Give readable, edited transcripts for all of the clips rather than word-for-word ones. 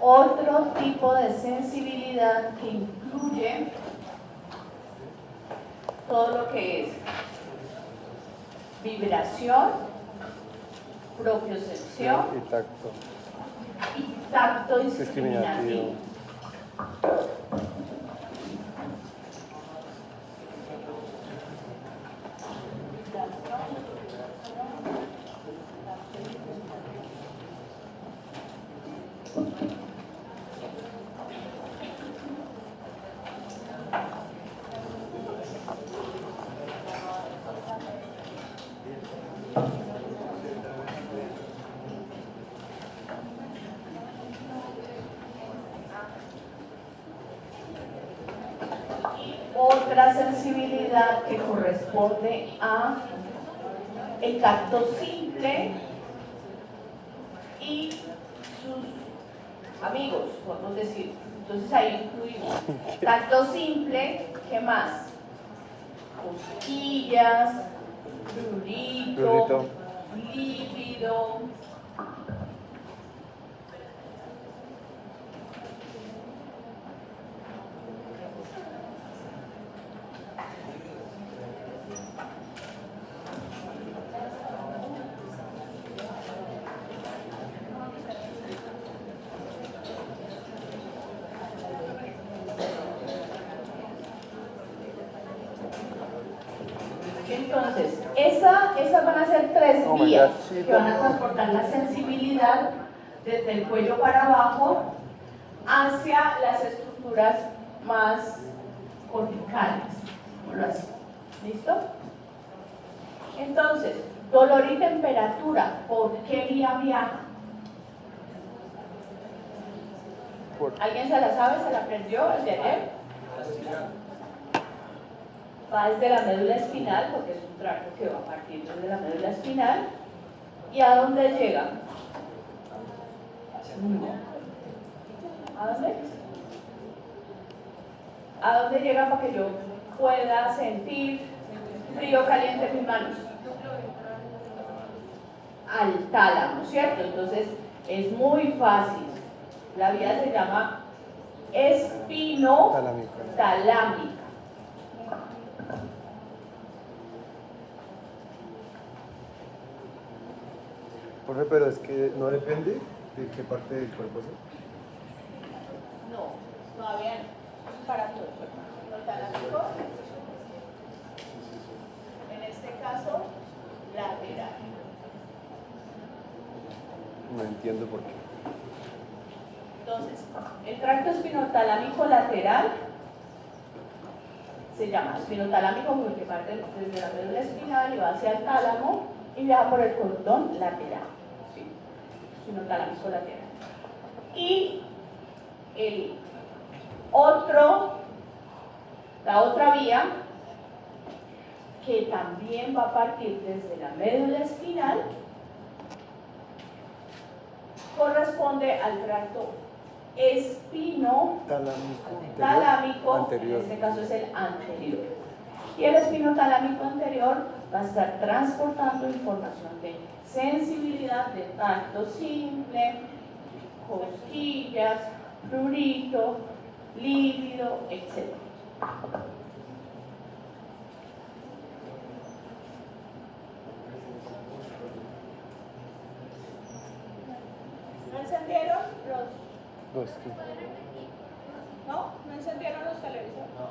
Otro tipo de sensibilidad que incluye todo lo que es vibración, propiocepción y tacto discriminativo. Otra sensibilidad que corresponde a el tacto simple y sus amigos, podemos decir. Entonces ahí incluimos tacto simple, ¿qué más? Cosquillas, prurito, líbido. Entonces, esas van a ser tres vías que van a transportar la sensibilidad desde el cuello para abajo hacia las estructuras más corticales. ¿Listo? Entonces, dolor y temperatura, ¿por qué vía viaja? ¿Alguien se la sabe? ¿Se la aprendió el de ayer? Va desde la médula espinal, porque es un tracto que va a partir desde la médula espinal. ¿Y a dónde llega? ¿A dónde? ¿A dónde llega para que yo pueda sentir frío caliente en mis manos? Al tálamo, ¿cierto? Entonces es muy fácil. La vía se llama espinotalámica. Profe, pero es que no depende de qué parte del cuerpo es. No, todavía no. Para todo el cuerpo. Espinotalámico. En este caso, lateral. No entiendo por qué. Entonces, el tracto espinotalámico lateral se llama espinotalámico porque parte desde la médula espinal y va hacia el tálamo y viaja por el cordón lateral. ¿Sí? Espinotalámico lateral. Y la otra vía, que también va a partir desde la médula espinal, corresponde al tracto espinotalámico anterior. En este caso es el anterior. Y el espinotalámico anterior va a estar transportando información de sensibilidad, de tacto simple, cosquillas, prurito, líbido, etc. ¿No encendieron los? ¿No? ¿No encendieron los televisores? No.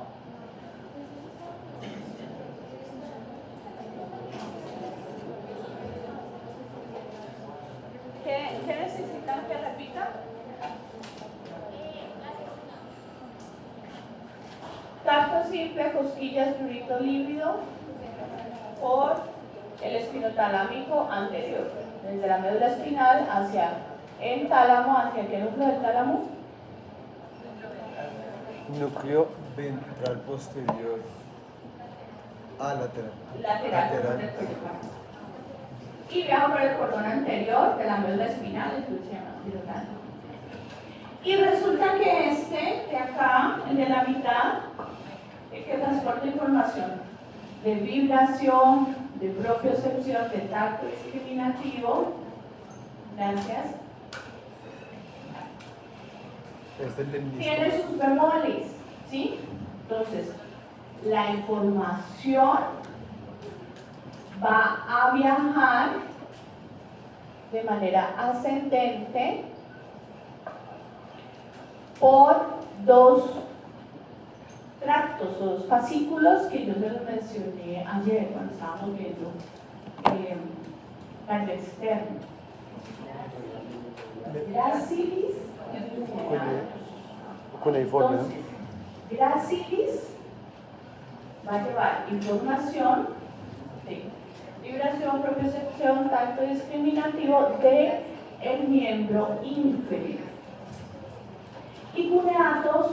¿Qué necesitan que repita? Tacto simple, cosquillas, prurito, líbido por el espinotalámico anterior. Desde la médula espinal hacia el tálamo, ¿hacia qué núcleo del tálamo? Núcleo ventral posterior. Lateral. Lateral. Y viaja por el cordón anterior de la médula espinal, entonces se llama espinotalámico. Y resulta que este de acá, el de la mitad, el que transporta información de vibración, de propiocepción, de tacto discriminativo, gracias, Es el lemnisco. tiene sus bemoles, ¿sí? Entonces, la información va a viajar de manera ascendente por dos tractos o dos fascículos que yo les mencioné ayer cuando estábamos viendo el externo. Gracilis Cuneiforme, ¿no? Entonces, Gracilis va a llevar información de vibración, propiocepción, tacto discriminativo de el miembro inferior. Y cuneatos,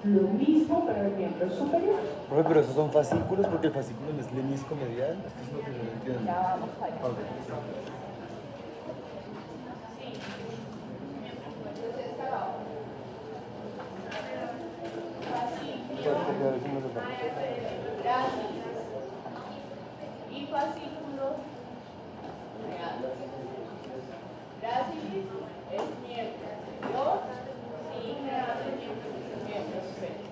lo mismo, pero el miembro superior. Profe, pero esos son fascículos porque el fascículo no es lemnisco medial. Es que es lo que yo no entiendo. Ya vamos para allá. Ok. Y fascículos reales. Gracilis es miembro inferior y reales miembro superior.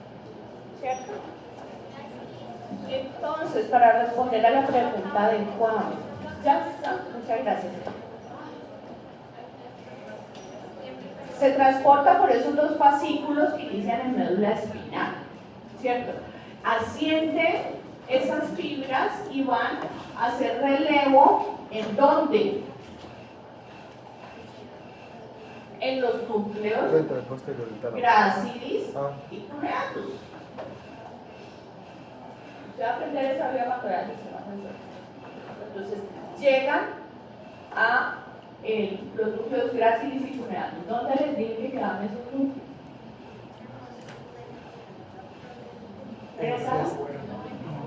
¿Cierto? Entonces, para responder a la pregunta de Juan, ya está, muchas gracias. Se transporta por esos dos fascículos que inician en médula espinal, ¿cierto? Asciende esas fibras y van a hacer relevo ¿en dónde? En los núcleos Ventral posterior del tálamo. gracilis Ah. y cuneatus. Usted va a aprender esa vía manual del sistema sensorial. Entonces, llegan a los núcleos gracilis y cuneatus. ¿Dónde les dije que quedaban esos núcleos?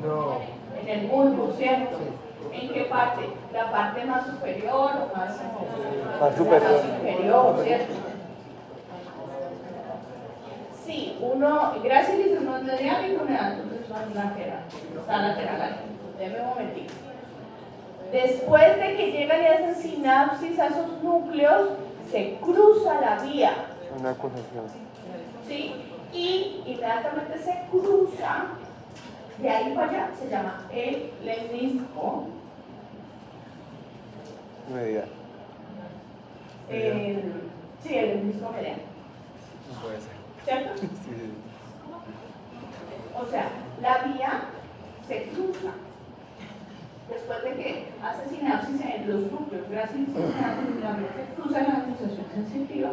No. En el bulbo, ¿cierto? ¿En qué parte? ¿La parte más superior o más superior. Más inferior, ¿cierto? Sí, uno, gracilis es más medial y cuneatus es más lateral. Está lateral aquí. Deme un momentito. Después de que llegan y hacen sinapsis a esos núcleos, se cruza la vía. Una acusación. ¿Sí? Y inmediatamente se cruza, de ahí para allá se llama el lemnisco. Medial. Sí, el lemnisco mediano. No puede ser. ¿Cierto? Sí. O sea, la vía se cruza. Después de que hace sinapsis en los núcleos, gracias a la vía se cruza la acusación sensitiva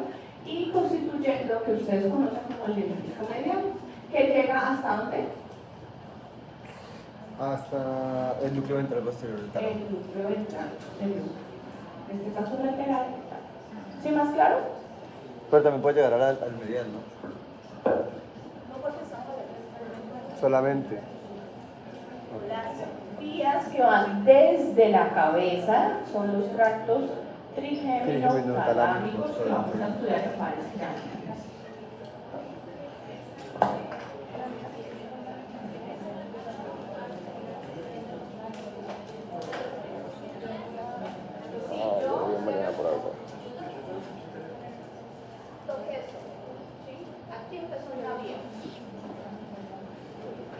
y constituye lo que ustedes conocen como el lemnisco mediano, que llega hasta ¿dónde? Hasta el núcleo ventral posterior del tálamo. El núcleo ventral del núcleo. En este caso lateral. ¿Sí más claro? Pero también puede llegar al medial, ¿no? No, porque estamos Solamente. las vías que van desde la cabeza son los tractos trigémino-talámicos que vamos a estudiar en varias clases. Toque esto, ¿sí? Aquí empezó una vía.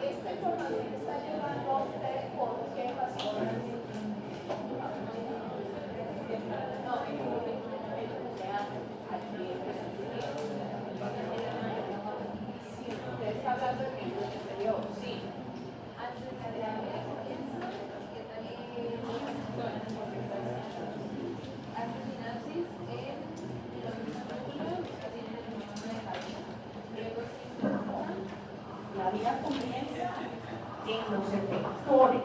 Esta información está llevando a usted por qué fascículo. Si usted está hablando del miembro superior, sí. La vida comienza en los efectores,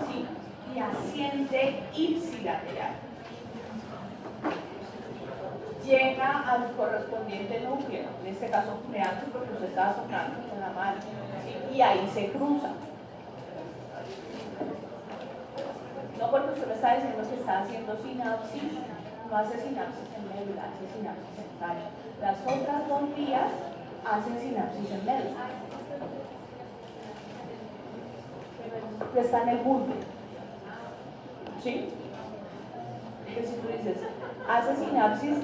¿sí? Y asciende ipsilateral. Llega al correspondiente núcleo, en este caso cuneatus porque usted estaba tocando con la mano, ¿sí? Y ahí se cruza. No porque usted me está diciendo que está haciendo sinapsis, no hace sinapsis en médula, hace sinapsis en tallo. Las otras dos vías hacen sinapsis en médula. Que está en el bulbo. ¿Sí? Que si tú dices, hace sinapsis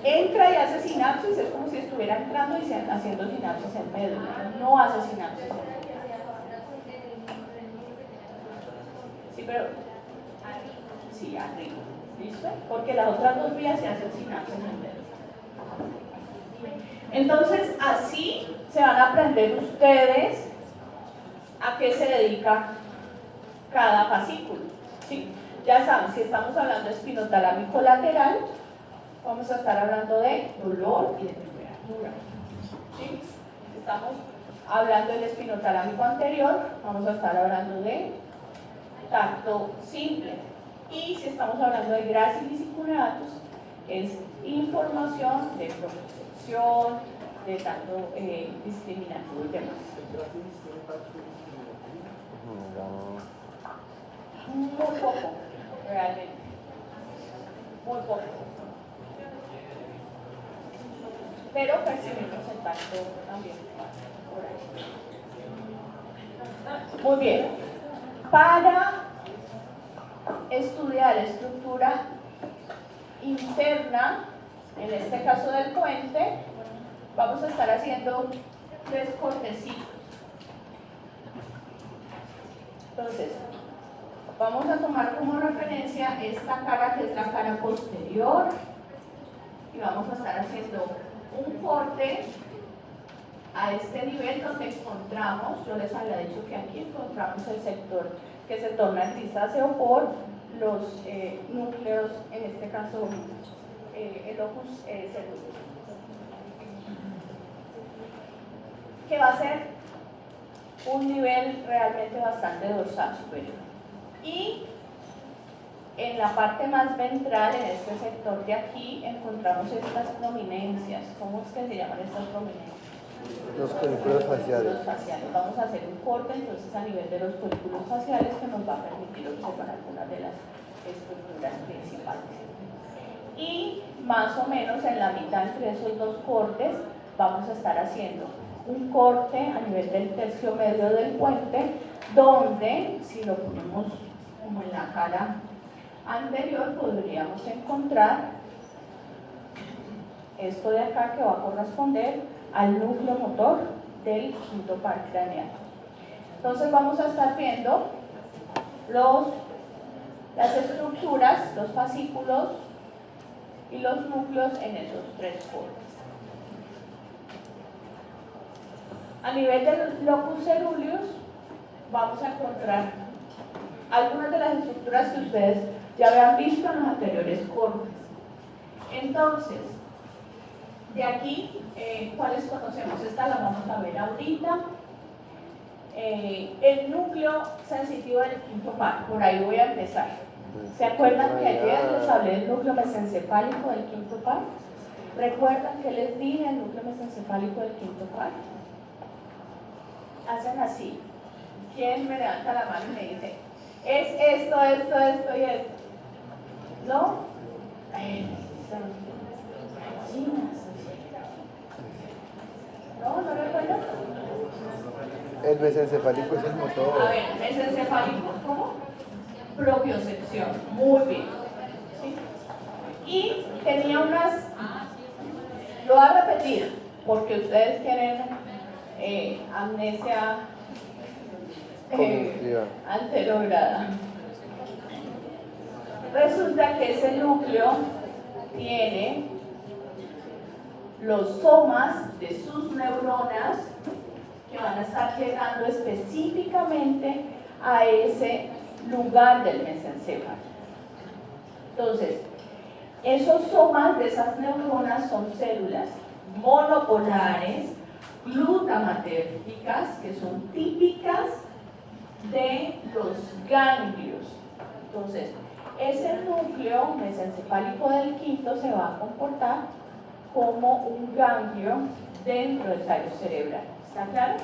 entra y hace sinapsis, es como si estuviera entrando y haciendo sinapsis en médula, no hace sinapsis en médula. Sí, pero sí, arriba, ¿listo? Porque las otras dos vías se hacen sinapsis en médula. Entonces, así se van a aprender ustedes a qué se dedica cada fascículo, ¿sí? Ya saben, si estamos hablando de espinotalámico lateral, vamos a estar hablando de dolor y de temperatura, ¿sí? Si estamos hablando del espinotalámico anterior, vamos a estar hablando de tacto simple. Y si estamos hablando de gracilis y cuneatus, es información de propiocepción, de tacto discriminativo y demás. Muy poco, realmente. Muy poco. Pero percibimos el tacto también. Por ahí. Muy bien. Para estudiar estructura interna, en este caso del puente, vamos a estar haciendo 3 cortecitos. Entonces, vamos a tomar como referencia esta cara que es la cara posterior y vamos a estar haciendo un corte a este nivel donde encontramos, yo les había dicho que aquí encontramos el sector que se torna grisáceo por los núcleos, en este caso el locus ceruleus, que va a ser un nivel realmente bastante dorsal superior. Y en la parte más ventral, en este sector de aquí, encontramos estas prominencias. ¿Cómo es que se llaman estas prominencias? Los folículos faciales. Los faciales. Vamos a hacer un corte entonces a nivel de los folículos faciales que nos va a permitir observar algunas de las estructuras principales. Y más o menos en la mitad entre esos dos cortes vamos a estar haciendo un corte a nivel del tercio medio del puente, donde si lo ponemos como en la cara anterior podríamos encontrar esto de acá que va a corresponder al núcleo motor del quinto par craneal. Entonces vamos a estar viendo las estructuras, los fascículos y los núcleos en esos 3 cortes. A nivel del locus ceruleus vamos a encontrar algunas de las estructuras que ustedes ya habían visto en los anteriores cortes. Entonces, de aquí, ¿cuáles conocemos? Esta la vamos a ver ahorita. El núcleo sensitivo del quinto par, por ahí voy a empezar. ¿Se acuerdan que ayer les hablé del núcleo mesencefálico del quinto par? ¿Recuerdan que les dije el núcleo mesencefálico del quinto par? Hacen así. ¿Quién me levanta la mano y me dice, es esto, esto, esto y esto? ¿No? ¿No? ¿No recuerdan? El mesencefálico es el motor. A ver, mesencefálico, ¿cómo? Propiocepción. Muy bien. ¿Sí? Y tenía unas... Lo voy a repetir, porque ustedes tienen amnesia anterograda. Resulta que ese núcleo tiene los somas de sus neuronas que van a estar llegando específicamente a ese lugar del mesencéfalo. Entonces, esos somas de esas neuronas son células monopolares, glutamatérgicas, que son típicas de los ganglios. Entonces, ese núcleo mesencefálico del quinto se va a comportar como un ganglio dentro del tallo cerebral. ¿Está claro?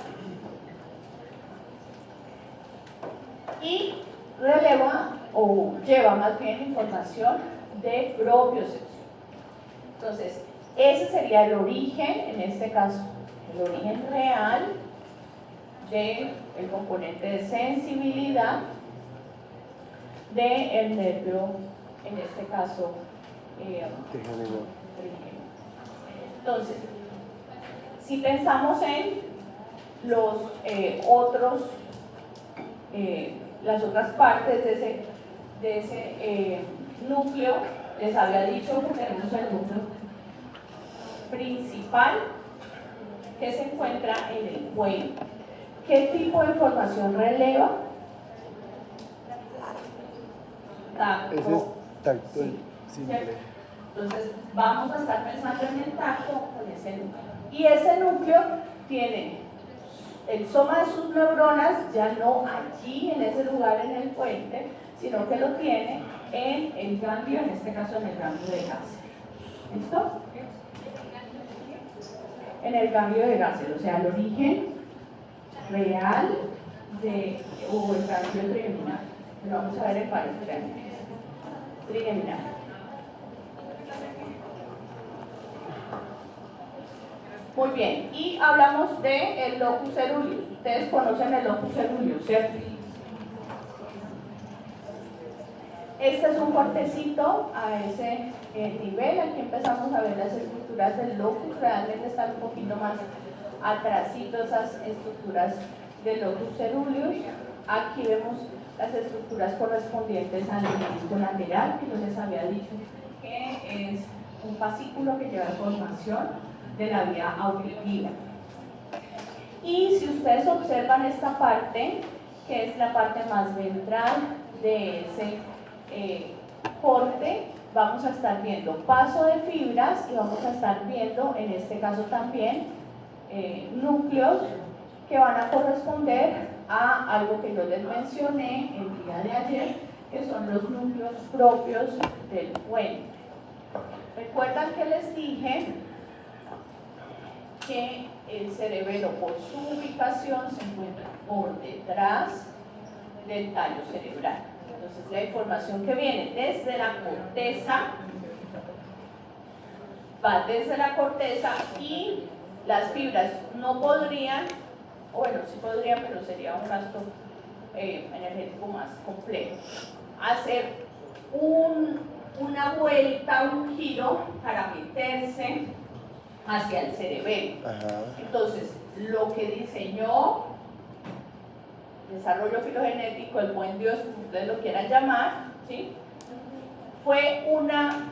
Y releva o lleva más bien información de propiocepción. Entonces, ese sería el origen, en este caso, el origen real del componente de sensibilidad del nervio, en este caso, trigémino. Entonces, si pensamos en los las otras partes de ese núcleo, les había dicho que tenemos el núcleo principal que se encuentra en el puente. ¿Qué tipo de información releva? Tacto. Ese es tacto Sí, simple. ¿cierto? Entonces vamos a estar pensando en el tacto con ese núcleo. Y ese núcleo tiene el soma de sus neuronas, ya no allí en ese lugar en el puente, sino que lo tiene en el ganglio, en este caso en el ganglio de Gassel. ¿Listo? En el ganglio de Gassel, o sea, el origen real o el ganglio trigeminal. Lo vamos a ver en varios trigeminal. Muy bien, y hablamos del locus ceruleus. Ustedes conocen el locus ceruleus, ¿cierto? Este es un cortecito a ese nivel. Aquí empezamos a ver las estructuras del locus. Realmente están un poquito más atrasito esas estructuras del locus ceruleus. Aquí vemos las estructuras correspondientes al menisco lateral, que yo les había dicho que es un fascículo que lleva información de la vía auditiva. Y si ustedes observan esta parte, que es la parte más ventral de ese corte, vamos a estar viendo paso de fibras y vamos a estar viendo, en este caso también, núcleos que van a corresponder a algo que yo les mencioné el día de ayer, que son los núcleos propios del puente. ¿Recuerdan que les dije que el cerebelo, por su ubicación, se encuentra por detrás del tallo cerebral? Entonces, la información que viene desde la corteza va desde la corteza, y las fibras no podrían, o bueno, sí podrían, pero sería un gasto energético más complejo, hacer una vuelta, un giro para meterse hacia el cerebelo. Ajá. Entonces, lo que diseñó desarrollo filogenético, el buen Dios, como ustedes lo quieran llamar, ¿sí?, fue una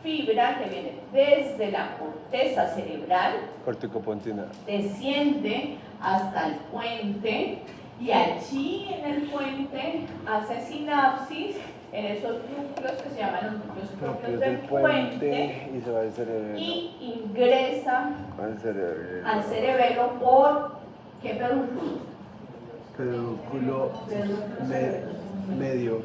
fibra que viene desde la corteza cerebral, Corticopontina. desciende hasta el puente, y allí en el puente hace sinapsis en esos núcleos que se llaman los núcleos propios del puente, y se va al cerebelo. y ingresa al cerebelo por ¿qué pedúnculo? Pedúnculo medio.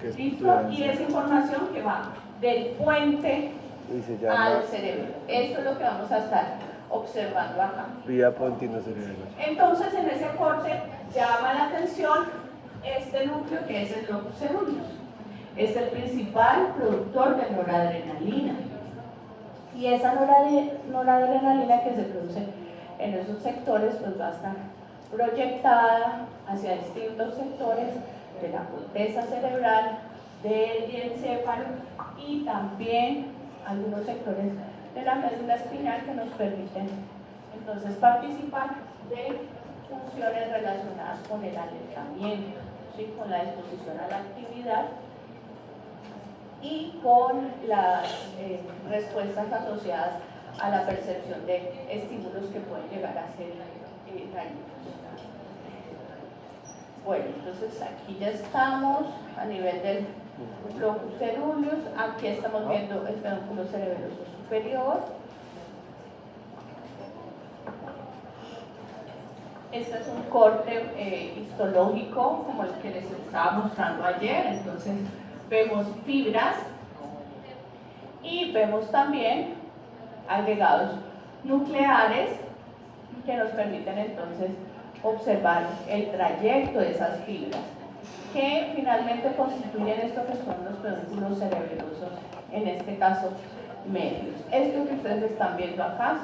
Que es ¿Listo? Y esa información que va del puente y se llama al cerebelo. Esto es lo que vamos a estar observando acá. vía pontino cerebelo. Entonces, en ese corte llama la atención este núcleo, que es el locus ceruleus. Es el principal productor de noradrenalina. Y esa noradrenalina que se produce en esos sectores, pues va a estar proyectada hacia distintos sectores de la corteza cerebral, del diencéfalo, y también algunos sectores de la médula espinal que nos permiten entonces participar de funciones relacionadas con el alertamiento, ¿sí?, con la disposición a la actividad y con las respuestas asociadas a la percepción de estímulos que pueden llegar a ser dañinos. Bueno, entonces aquí ya estamos a nivel del locus ceruleus. Aquí estamos viendo el pedúnculo cerebeloso superior. Este es un corte histológico como el que les estaba mostrando ayer. Entonces vemos fibras y vemos también agregados nucleares que nos permiten entonces observar el trayecto de esas fibras, que finalmente constituyen esto que son los pedúnculos cerebelosos, en este caso medios. Esto que ustedes están viendo acá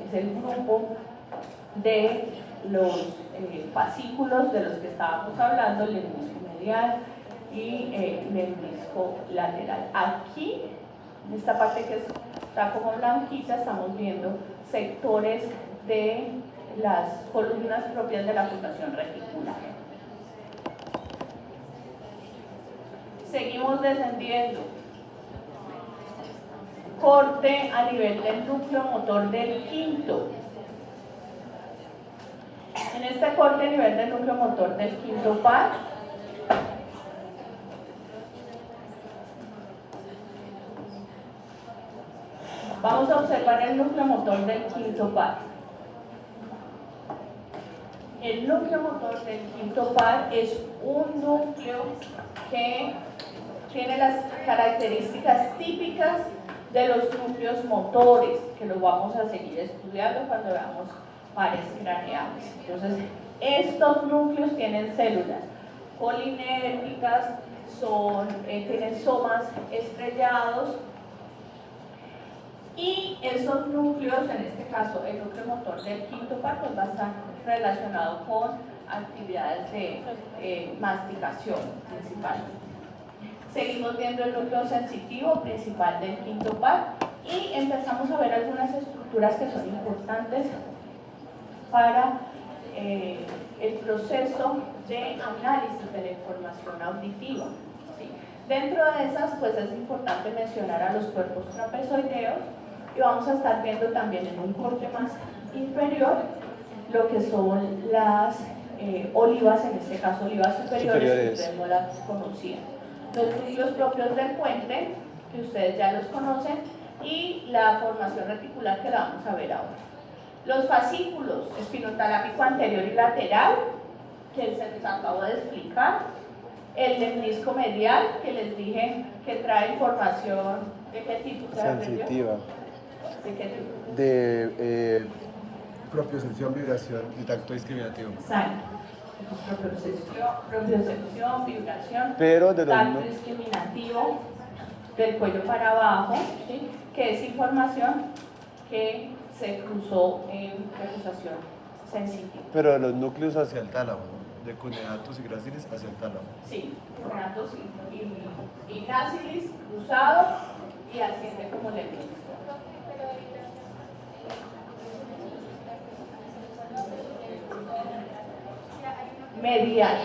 es el grupo de los fascículos de los que estábamos hablando, el menisco medial y el menisco lateral. Aquí, en esta parte que es está como blanquita, estamos viendo sectores de las columnas propias de la fundación reticular. Seguimos descendiendo. Corte a nivel del núcleo motor del quinto. En este corte a nivel del núcleo motor del quinto par, vamos a observar el núcleo motor del quinto par. El núcleo motor del quinto par es un núcleo que tiene las características típicas de los núcleos motores, que lo vamos a seguir estudiando cuando veamos pares craneales. Entonces, estos núcleos tienen células colinérgicas, tienen somas estrellados, y esos núcleos, en este caso el núcleo motor del quinto par, pues va a estar relacionado con actividades de masticación principalmente. Seguimos viendo el núcleo sensitivo principal del quinto par y empezamos a ver algunas estructuras que son importantes para el proceso de análisis de la información auditiva. ¿Sí? Dentro de esas, pues es importante mencionar a los cuerpos trapezoideos y vamos a estar viendo también en un corte más inferior lo que son las olivas, en este caso olivas superiores, que ustedes no las conocían. Los núcleos propios del puente, que ustedes ya los conocen, y la formación reticular que la vamos a ver ahora. Los fascículos espinotalámico anterior y lateral, que se les acabo de explicar. El lemnisco medial, que les dije que trae información de qué tipo. Sensitiva. ¿De qué tipo? De propiocepción, vibración y tacto discriminativo. Exacto. Propiocepción, vibración, pero de los tacto discriminativo del cuello para abajo, ¿sí? Que es información que se cruzó en recusación sensitiva. Pero de los núcleos hacia el tálamo, de cuneatus y gracilis hacia el tálamo. Sí, cuneatus y gracilis cruzado y asciende como lemnisco. Medial.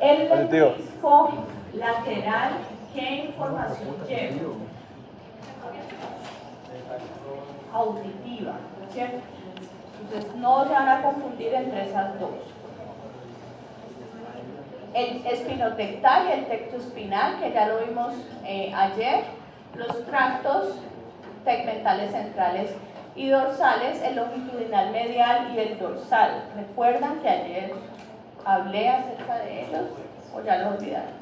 El lemnisco lateral, ¿qué información lleva? Auditiva, ¿cierto? Entonces no se van a confundir entre esas dos. El espinotectal y el tectoespinal, que ya lo vimos ayer, los tractos tegmentales centrales y dorsales, el longitudinal medial y el dorsal. ¿Recuerdan que ayer hablé acerca de ellos o ya los olvidaron?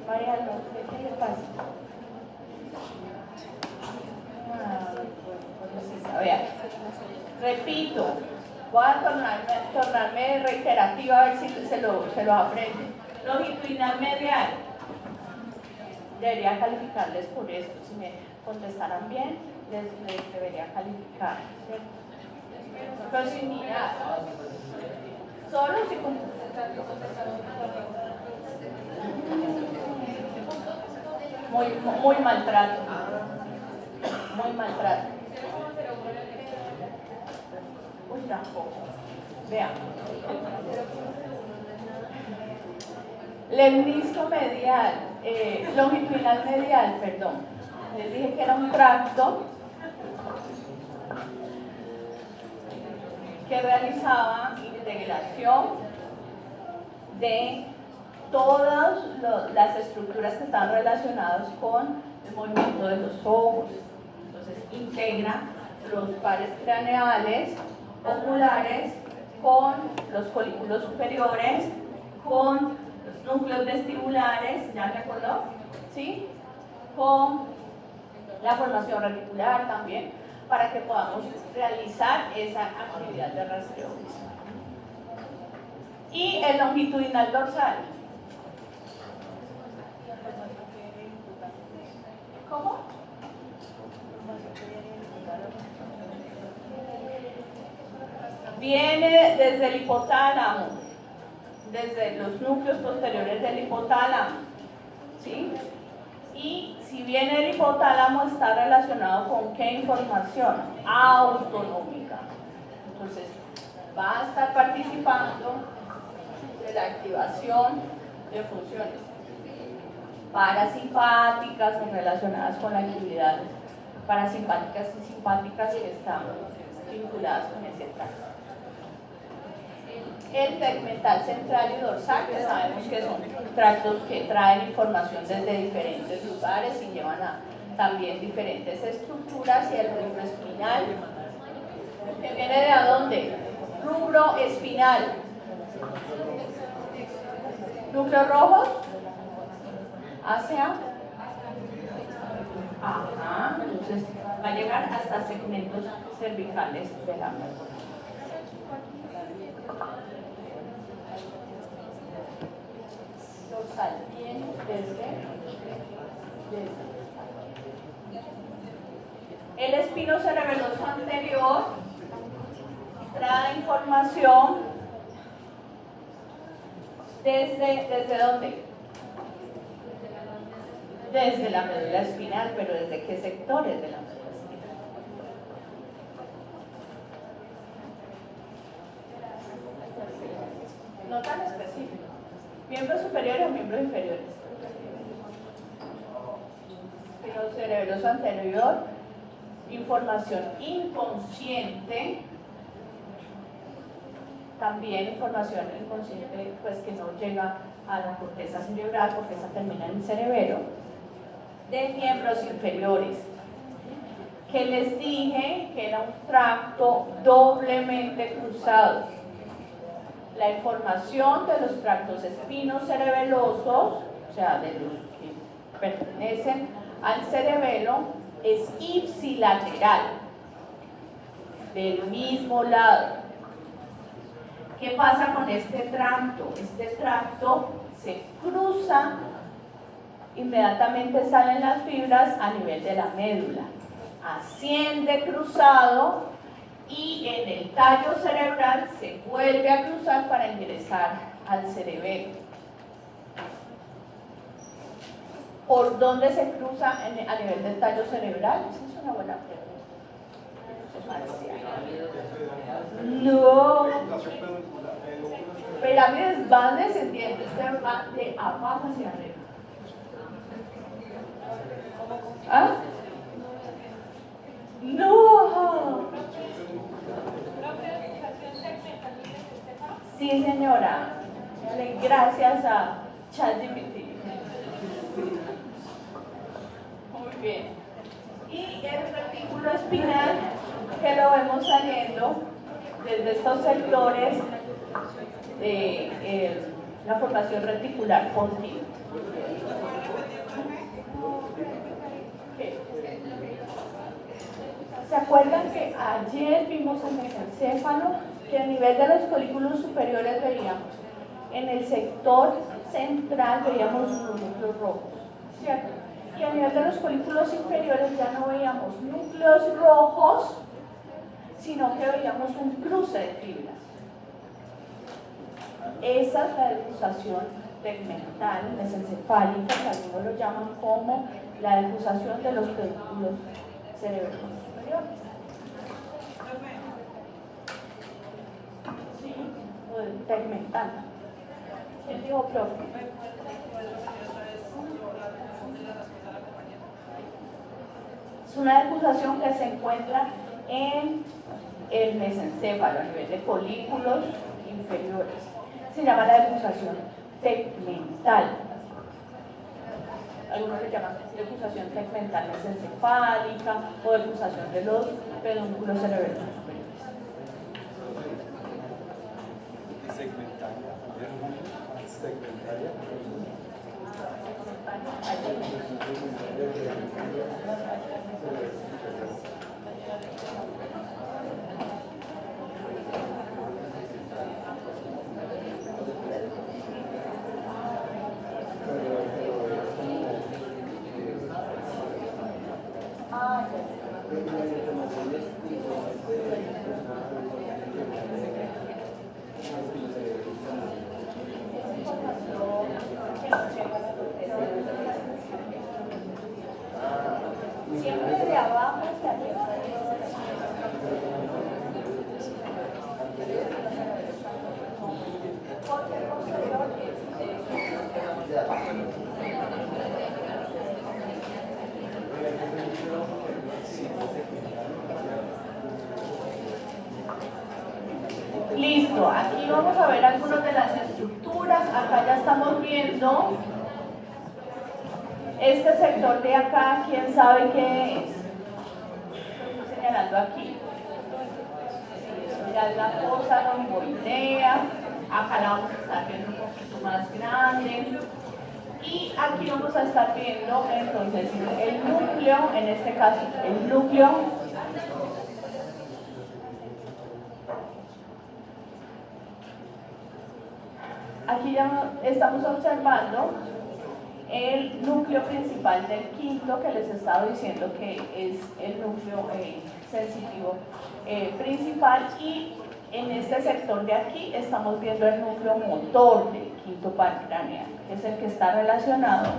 María, ¿qué le pasa? Vean, repito, voy a tornarme reiterativa a ver si se lo aprenden. Longitudinal medial, debería calificarles por esto. Si me contestaran bien, les debería calificar, ¿cierto? Pero sin mirar, solo si muy maltrato, muy maltrato. Uy, tampoco. Vean. Lemnisco medial, longitudinal medial, perdón. Les dije que era un tracto que realizaba integración de todas las estructuras que están relacionadas con el movimiento de los ojos. Entonces integra los pares craneales, oculares, con los colículos superiores, con los núcleos vestibulares, ¿ya me acordó? ¿Sí? Con la formación reticular también, para que podamos realizar esa actividad de rastreo visual. Y el longitudinal dorsal. ¿Cómo? Viene desde el hipotálamo, desde los núcleos posteriores del hipotálamo, ¿sí? Y Si bien el hipotálamo está relacionado con qué información autonómica, entonces va a estar participando de la activación de funciones parasimpáticas o relacionadas con la actividad parasimpáticas y simpáticas que están vinculadas con ese tracto. El tegmental central y dorsal, que sabemos que son tractos que traen información desde diferentes lugares y llevan a también diferentes estructuras, y el rubro espinal, que viene de a dónde? Rubro espinal. Núcleos rojos hacia, ajá, entonces va a llegar hasta segmentos cervicales de la médula. Dorsal viene desde el espino cerebeloso anterior, trae información ¿desde dónde? Desde la médula espinal, pero ¿desde qué sectores de la médula espinal? No tan específico. ¿Miembros superiores o miembros inferiores? Espino cerebeloso anterior, información inconsciente, también información inconsciente pues que no llega a la corteza cerebral porque esa termina en el cerebelo, de miembros inferiores, que les dije que era un tracto doblemente cruzado. La información de los tractos espinocerebelosos, o sea, de los que pertenecen al cerebelo, es ipsilateral, del mismo lado. ¿Qué pasa con este tracto? Este tracto se cruza, inmediatamente salen las fibras a nivel de la médula, asciende cruzado y en el tallo cerebral se vuelve a cruzar para ingresar al cerebelo. ¿Por dónde se cruza a nivel del tallo cerebral? Esa es una buena pregunta. No. Pirámides van descendiendo, este va de abajo hacia arriba. ¿Ah? No. Sí, señora. Gracias a ChatGPT. Muy bien. Y el retículo espinal, que lo vemos saliendo desde estos sectores de la formación reticular continua. ¿Se acuerdan que ayer vimos el mesencéfalo? Que a nivel de los folículos superiores veíamos, en el sector central veíamos los núcleos rojos, ¿cierto? Y a nivel de los folículos inferiores ya no veíamos núcleos rojos, sino que veíamos un cruce de fibras. Esa es la decusación tegmental, mesencefálica, que algunos lo llaman como la decusación de los pedúnculos cerebrales superiores. Sí, o del tegmental. ¿Quién dijo, profe? Es una decusación que se encuentra en el mesencéfalo, a nivel de folículos inferiores. Se llama la decusación tegmental. Algunos le llaman decusación tegmental mesencefálica o decusación de los pedúnculos cerebrales superiores. Segmentaria. Siempre de abajo hacia arriba. Porque el posterior listo, aquí vamos a ver algunas de las estructuras. Acá ya estamos viendo este sector de acá. ¿Quién sabe qué es? Estoy señalando aquí. Ya la cosa romboidea. Acá la vamos a estar viendo un poquito más grande. Y aquí vamos a estar viendo entonces el núcleo, en este caso el núcleo aquí ya estamos observando el núcleo principal del quinto, que les he estado diciendo que es el núcleo sensitivo principal, y en este sector de aquí estamos viendo el núcleo motor del quinto par craneal, que es el que está relacionado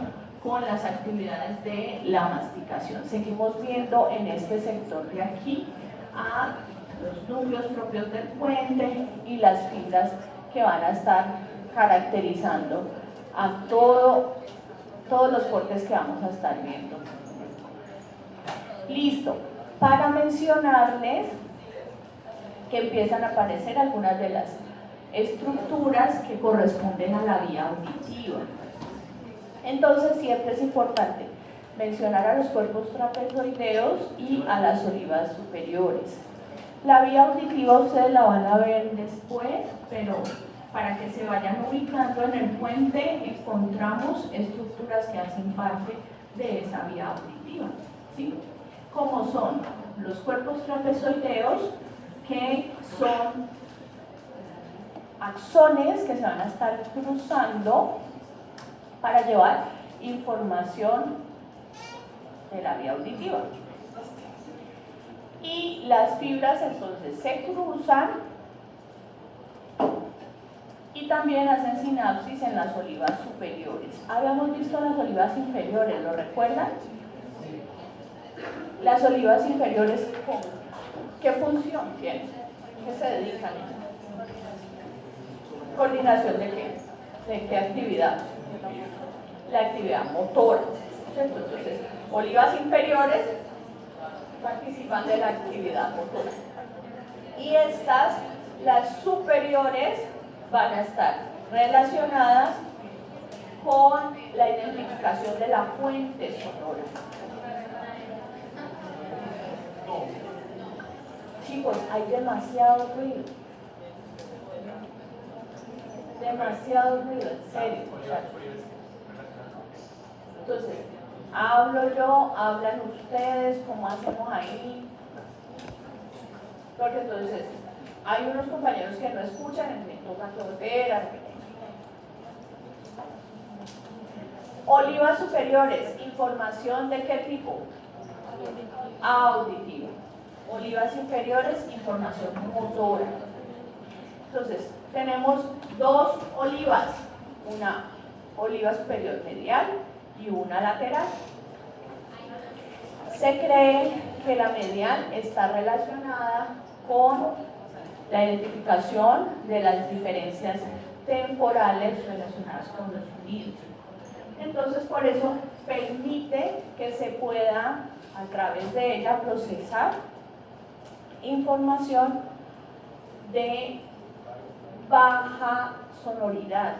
con las actividades de la masticación. Seguimos viendo en este sector de aquí a los núcleos propios del puente y las fibras que van a estar caracterizando a todos los cortes que vamos a estar viendo. Listo, para mencionarles que empiezan a aparecer algunas de las estructuras que corresponden a la vía auditiva. Entonces siempre es importante mencionar a los cuerpos trapezoideos y a las olivas superiores. La vía auditiva ustedes la van a ver después, pero para que se vayan ubicando en el puente encontramos estructuras que hacen parte de esa vía auditiva, ¿sí? Como son los cuerpos trapezoideos, que son axones que se van a estar cruzando para llevar información de la vía auditiva. Y las fibras entonces se cruzan y también hacen sinapsis en las olivas superiores. Habíamos visto las olivas inferiores, ¿lo recuerdan? Las olivas inferiores, ¿qué función tienen? ¿Qué se dedican? ¿Coordinación de qué? ¿De qué actividad? La actividad motora. Entonces, olivas inferiores participan de la actividad motora. Y estas, las superiores, van a estar relacionadas con la identificación de la fuente sonora. Chicos, hay demasiado ruido. Demasiado ruido, en serio. Entonces, hablo yo, hablan ustedes, ¿cómo hacemos ahí? Porque entonces, hay unos compañeros que no escuchan, me toca volver a repetir. Olivas superiores, información de qué tipo? Auditiva. Olivas inferiores, información motora. Entonces, tenemos dos olivas, una oliva superior medial y una lateral. Se cree que la medial está relacionada con la identificación de las diferencias temporales relacionadas con los sonidos. Entonces, por eso permite que se pueda, a través de ella, procesar información de baja sonoridad,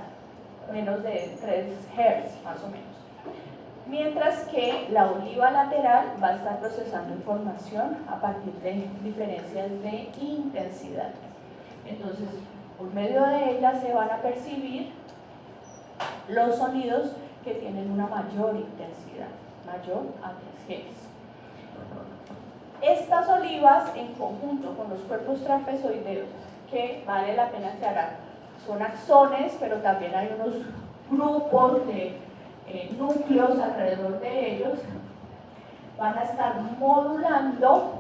menos de 3 Hz más o menos. Mientras que la oliva lateral va a estar procesando información a partir de diferencias de intensidad. Entonces, por medio de ella se van a percibir los sonidos que tienen una mayor intensidad, mayor a 3 Hz. Estas olivas, en conjunto con los cuerpos trapezoideos, que vale la pena aclarar, son axones, pero también hay unos grupos de núcleos alrededor de ellos, van a estar modulando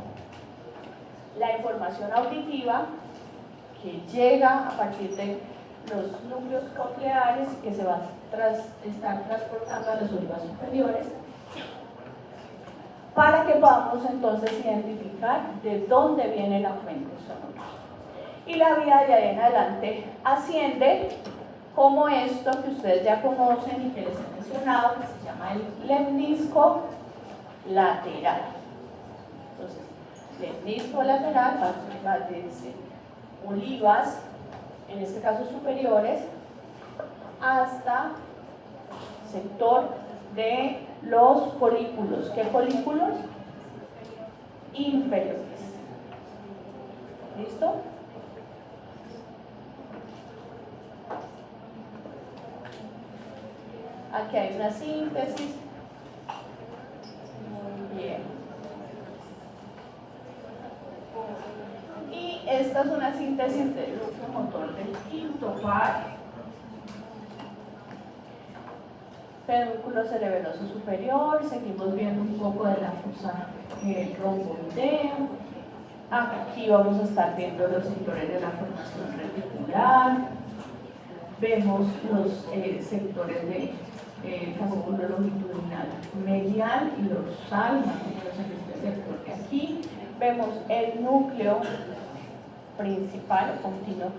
la información auditiva que llega a partir de los núcleos cocleares y que se va a estar transportando a las olivas superiores para que podamos entonces identificar de dónde viene la fuente sonora. Y la vía de ahí en adelante asciende como esto que ustedes ya conocen y que les he mencionado, que se llama el lemnisco lateral. Entonces, lemnisco lateral va desde olivas, en este caso superiores, hasta sector de los folículos. ¿Qué folículos? Inferiores. ¿Listo? Aquí hay una síntesis. Muy bien. Y esta es una síntesis del núcleo motor del quinto par. Pedúnculo cerebroso superior. Seguimos viendo un poco de la fosa romboidea. Aquí vamos a estar viendo los sectores de la formación reticular. Vemos los sectores de fascículo longitudinal medial y dorsal, más o menos en este sector de aquí. Vemos el núcleo principal, continuo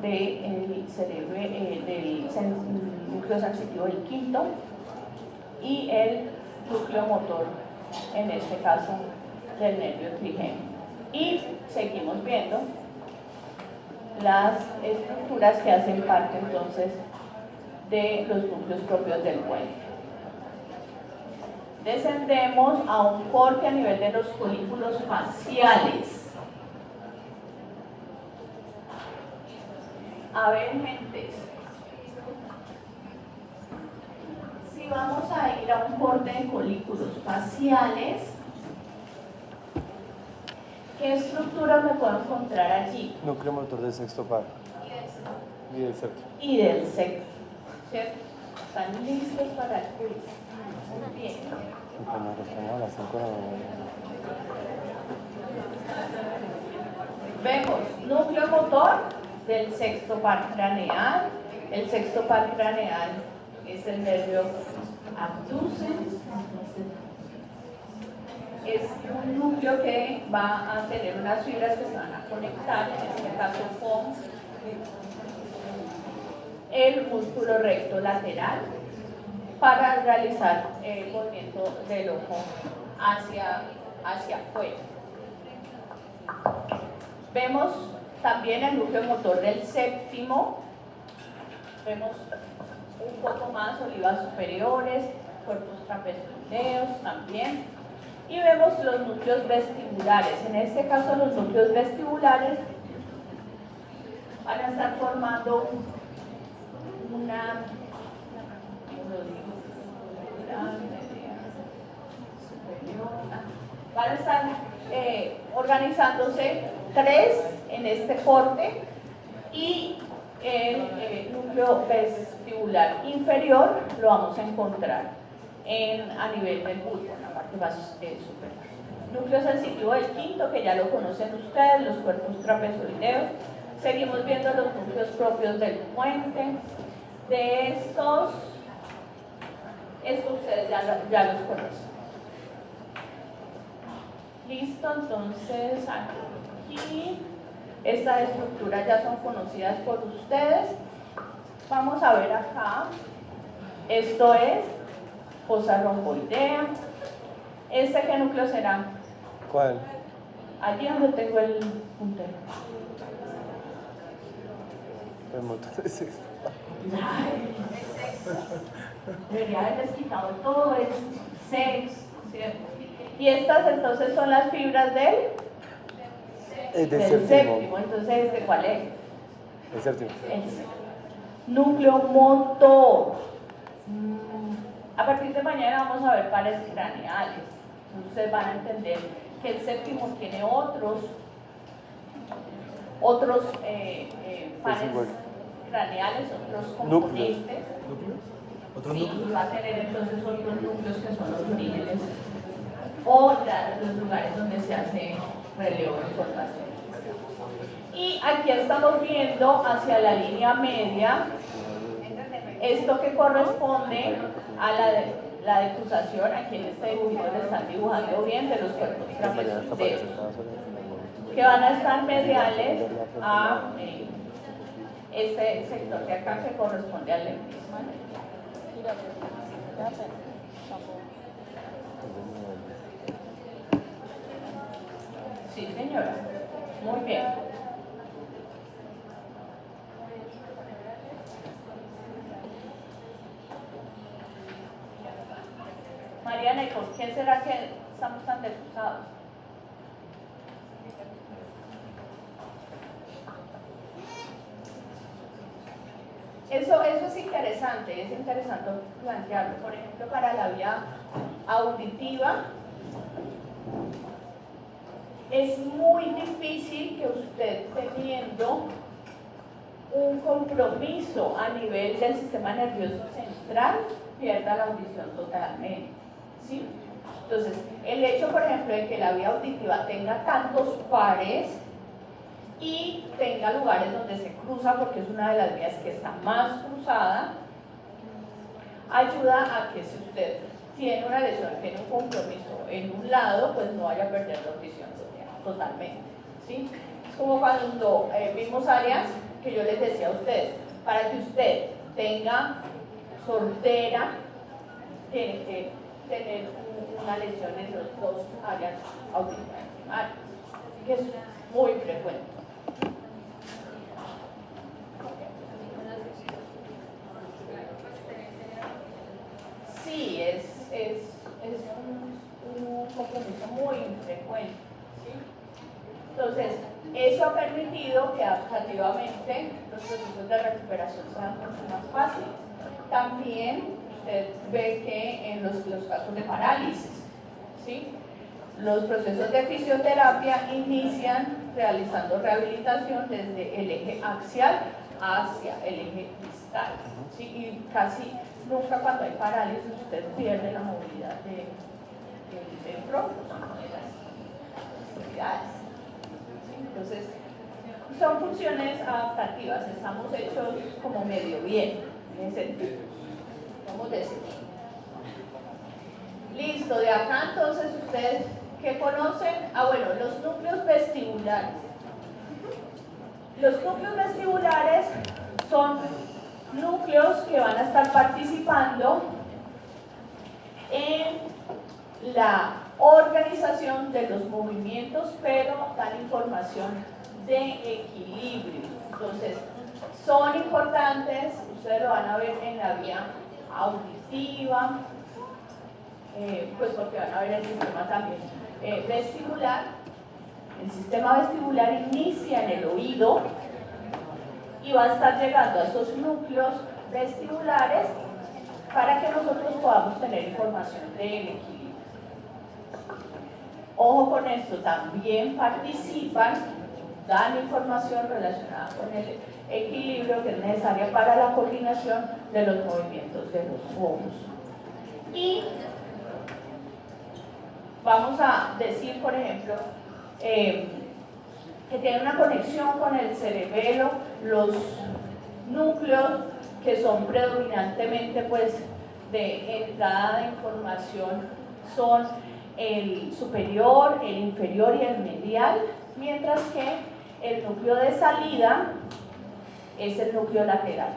del cerebro, del núcleo sensitivo del quinto, y el núcleo motor, en este caso del nervio trigémino. Y seguimos viendo las estructuras que hacen parte entonces de los núcleos propios del puente. Descendemos a un corte a nivel de los folículos faciales. A ver, gentes, si vamos a ir a un corte de folículos faciales, ¿qué estructuras me puedo encontrar allí? Núcleo motor del sexto par. Y del séptimo. Y del sexto, ¿cierto? ¿Están listos para el quiz? Muy bien. Como estamos a las 5 de la mañana. Vemos núcleo motor del sexto par craneal. El sexto par craneal es el nervio abducens. Es un núcleo que va a tener unas fibras que se van a conectar, en este caso con el músculo recto lateral, para realizar el movimiento del ojo hacia afuera. Vemos también el núcleo motor del séptimo. Vemos un poco más olivas superiores, cuerpos trapezoideos también. Y vemos los núcleos vestibulares. En este caso, los núcleos vestibulares van a estar formando una van a estar organizándose tres en este corte, y el núcleo vestibular inferior lo vamos a encontrar a nivel del bulbo, en la parte más superior. Núcleo sensitivo del quinto, que ya lo conocen ustedes, los cuerpos trapezoideos. Seguimos viendo los núcleos propios del puente. De estos ustedes ya los conocen. Listo, entonces aquí estas estructuras ya son conocidas por ustedes. Vamos a ver acá. Esto es fosa romboidea. ¿Qué núcleo será? ¿Cuál? Allí donde tengo el puntero. El motor del sexto. Debería haberles quitado todo el sexto, ¿cierto? Y estas entonces son las fibras del séptimo. Entonces, ¿de cuál es? El séptimo. El séptimo. Núcleo motor. A partir de mañana vamos a ver pares craneales. Ustedes van a entender que el séptimo tiene otros pares craneales, otros componentes. ¿Otros Sí, núcleos? va a tener entonces otros núcleos que son los orígenes o los lugares donde se hace relevo de información. Y aquí estamos viendo hacia la línea media esto que corresponde a la decusación, aquí en este dibujito le están dibujando bien, de los cuerpos trapezoideos, que van a estar mediales a este sector de acá que corresponde al lentismo. Sí, señora. Muy bien. Mariana, ¿y por qué será que estamos tan decusados? Eso es interesante plantearlo. Por ejemplo, para la vía auditiva, es muy difícil que usted, teniendo un compromiso a nivel del sistema nervioso central, pierda la audición totalmente, ¿sí? Entonces, el hecho, por ejemplo, de que la vía auditiva tenga tantos pares y tenga lugares donde se cruza, porque es una de las vías que está más cruzada, ayuda a que si usted tiene una lesión, tiene un compromiso en un lado, pues no vaya a perder la audición totalmente, ¿sí? Es como cuando vimos áreas que yo les decía a ustedes, para que usted tenga sordera, tiene que tener una lesión en las dos áreas auditivas primarias, que es muy frecuente. Sí, es un compromiso muy infrecuente, ¿sí? Entonces, eso ha permitido que adaptativamente los procesos de recuperación sean mucho más fáciles. También usted ve que en los casos de parálisis, ¿sí? Los procesos de fisioterapia inician realizando rehabilitación desde el eje axial hacia el eje distal, ¿sí? Y casi nunca cuando hay parálisis usted pierde la movilidad del tronco, de las extremidades. ¿Sí? Entonces, son funciones adaptativas, estamos hechos como medio bien, en ese sentido, vamos a decir. Listo, de acá entonces ustedes, ¿qué conocen? Bueno, los núcleos vestibulares. Los núcleos vestibulares son núcleos que van a estar participando en la organización de los movimientos, pero dan información de equilibrio. Entonces, son importantes, ustedes lo van a ver en la vía auditiva, pues porque van a ver el sistema también vestibular. El sistema vestibular inicia en el oído y va a estar llegando a esos núcleos vestibulares para que nosotros podamos tener información del equilibrio. Ojo con esto, también participan, dan información relacionada con el equilibrio que es necesaria para la coordinación de los movimientos de los ojos. Y vamos a decir, por ejemplo, que tiene una conexión con el cerebelo, los núcleos que son predominantemente pues de entrada de información son el superior, el inferior y el medial, mientras que el núcleo de salida es el núcleo lateral.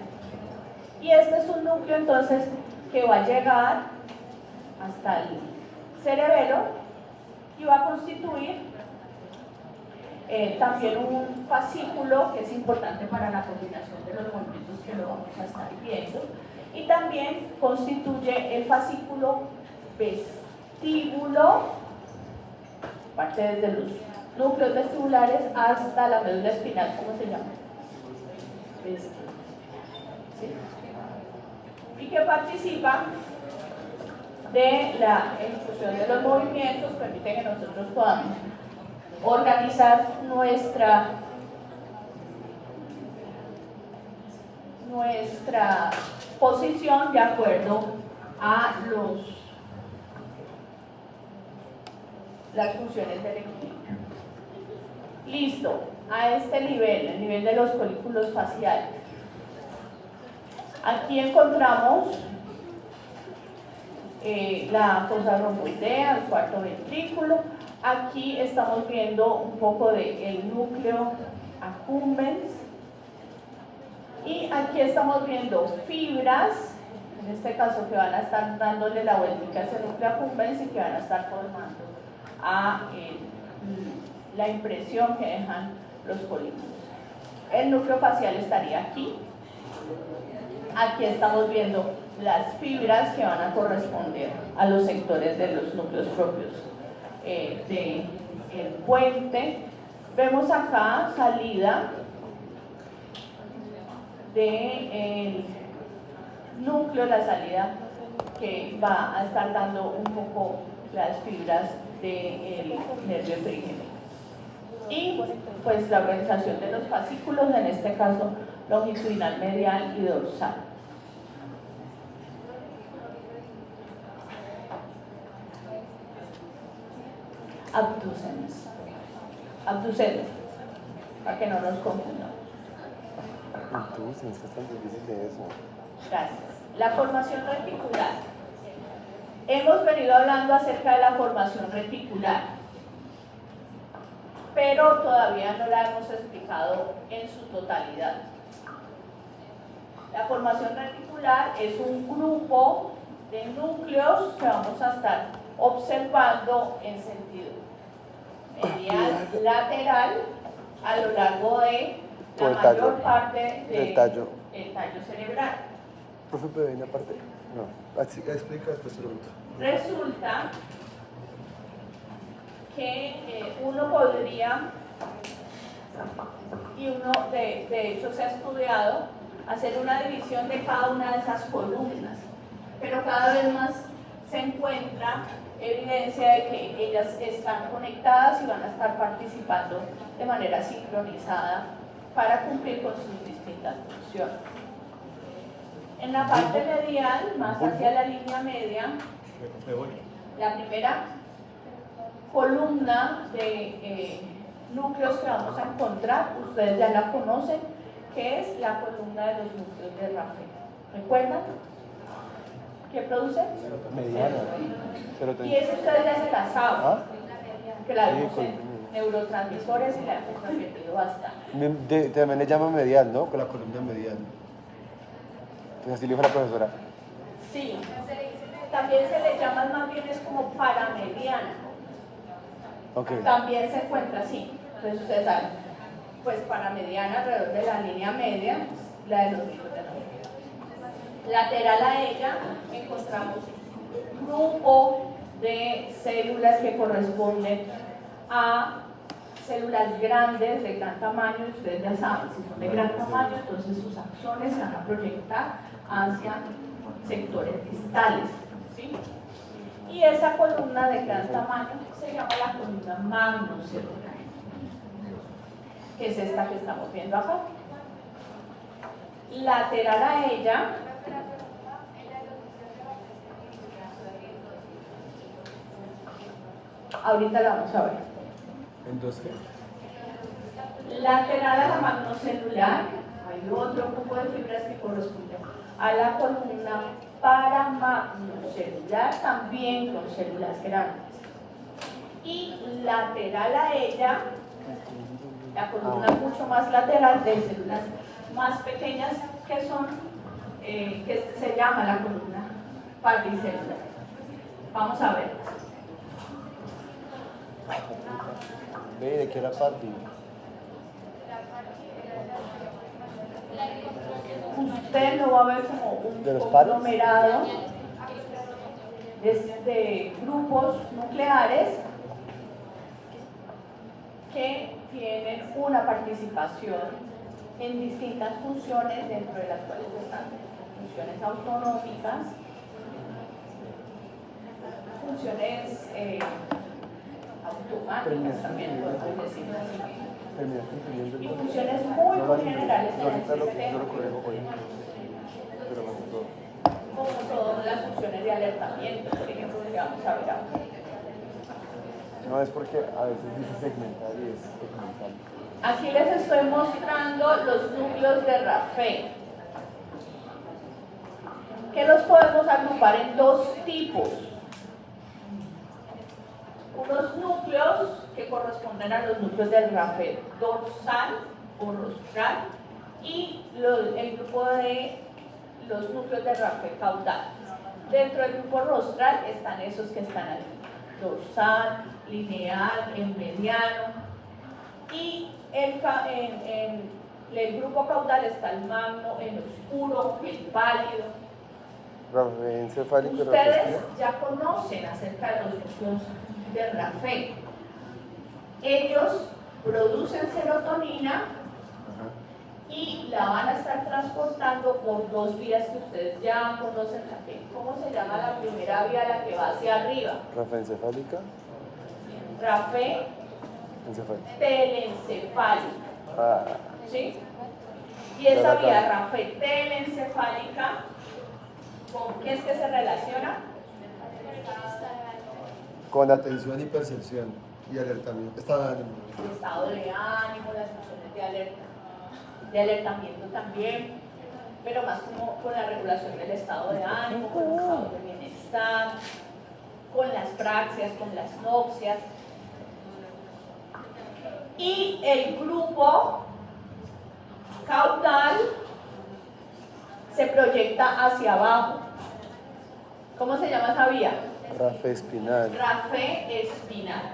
Y este es un núcleo entonces que va a llegar hasta el cerebelo y va a constituir también un fascículo que es importante para la coordinación de los movimientos que lo vamos a estar viendo, y también constituye el fascículo vestíbulo, parte desde los núcleos vestibulares hasta la médula espinal. ¿Cómo se llama? Vestíbulo. ¿Sí? Y que participa de la ejecución de los movimientos, permite que nosotros podamos organizar nuestra posición de acuerdo a las funciones del equilibrio. Listo, a este nivel, el nivel de los folículos faciales. Aquí encontramos la fosa romboidea, el cuarto ventrículo. Aquí estamos viendo un poco del núcleo accumbens. Y aquí estamos viendo fibras, en este caso que van a estar dándole la vuelta hacia el núcleo accumbens y que van a estar formando la impresión que dejan los polígonos. El núcleo facial estaría aquí. Aquí estamos viendo las fibras que van a corresponder a los sectores de los núcleos propios del puente. Vemos acá salida del núcleo, la salida que va a estar dando un poco las fibras del nervio trígeno. Y pues la organización de los fascículos, en este caso longitudinal, medial y dorsal. Abducens, para que no nos confundamos. Abducens, ¿qué es tan difícil de eso? Gracias. La formación reticular. Hemos venido hablando acerca de la formación reticular, pero todavía no la hemos explicado en su totalidad. La formación reticular es un grupo de núcleos que vamos a estar observando en sentido medial, lateral, a lo largo de la mayor parte del tallo cerebral. Profe, pero hay una parte. No, así explica, después pregunto. Resulta que uno podría, y uno de hecho se ha estudiado, hacer una división de cada una de esas columnas, pero cada vez más se encuentra evidencia de que ellas están conectadas y van a estar participando de manera sincronizada para cumplir con sus distintas funciones. En la parte medial, más hacia la línea media, la primera columna de núcleos que vamos a encontrar, ustedes ya la conocen, que es la columna de los núcleos de Raffet. ¿Recuerdan? ¿Qué produce? Mediana. Y eso ustedes ya se la saben, ¿Ah? que la vemos en neurotransmisores y la hemos repetido bastante. También le llaman medial, ¿no? Con la columna medial. Pues así le dijo la profesora. Sí, también se le llama más bien es como paramediana. Okay. También se encuentra así. Entonces ustedes saben, pues paramediana alrededor de la línea media, la de los núcleos de Raffet. Lateral a ella encontramos un grupo de células que corresponden a células grandes de gran tamaño. Ustedes ya saben, si son de gran tamaño, entonces sus axones se van a proyectar hacia sectores distales, ¿sí? Y esa columna de gran tamaño se llama la columna magnocelular, que es esta que estamos viendo acá. Lateral a ella ahorita la vamos a ver. Entonces, Lateral a la magnocelular hay otro grupo de fibras que corresponden a la columna paramagnocelular, también con células grandes. Y lateral a ella, la columna mucho más lateral de células más pequeñas que son, que se llama la columna pardicelular. Vamos a ver. ve de qué era parte. Usted lo va a ver como un ¿De los pares? conglomerado de grupos nucleares que tienen una participación en distintas funciones, dentro de las cuales están funciones autonómicas, funciones automáticas también, podemos decirlo así, y funciones muy generales en el sistema, como todas las funciones de alertamiento, por ejemplo, que vamos a ver ahora. No es porque a veces dice segmental y es segmental. Aquí les estoy mostrando los núcleos de Raffet. que los podemos agrupar en dos tipos. Unos núcleos que corresponden a los núcleos del rafe dorsal o rostral y el grupo de los núcleos del rafe caudal. Dentro del grupo rostral están esos que están aquí: dorsal, lineal, el mediano, y en el grupo caudal está el magno, el oscuro, el pálido. Rafe encefálico. Ustedes ya conocen acerca de los núcleos de Rafe. Ellos producen serotonina y la van a estar transportando por dos vías que ustedes ya conocen también. ¿Cómo se llama la primera vía, la que va hacia arriba? Rafe encefálica. Rafe Encefálica. telencefálica. Ah, ¿Sí? Y esa vía Rafe telencefálica, ¿con qué es que se relaciona? con atención y percepción y alertamiento. Estado de ánimo. El estado de ánimo, las funciones de alertamiento también, pero más como con la regulación del estado de ánimo, con el estado de bienestar, con las praxias, con las nopcias. Y el grupo caudal se proyecta hacia abajo. ¿Cómo se llama esa vía? Rafe espinal. Rafe espinal.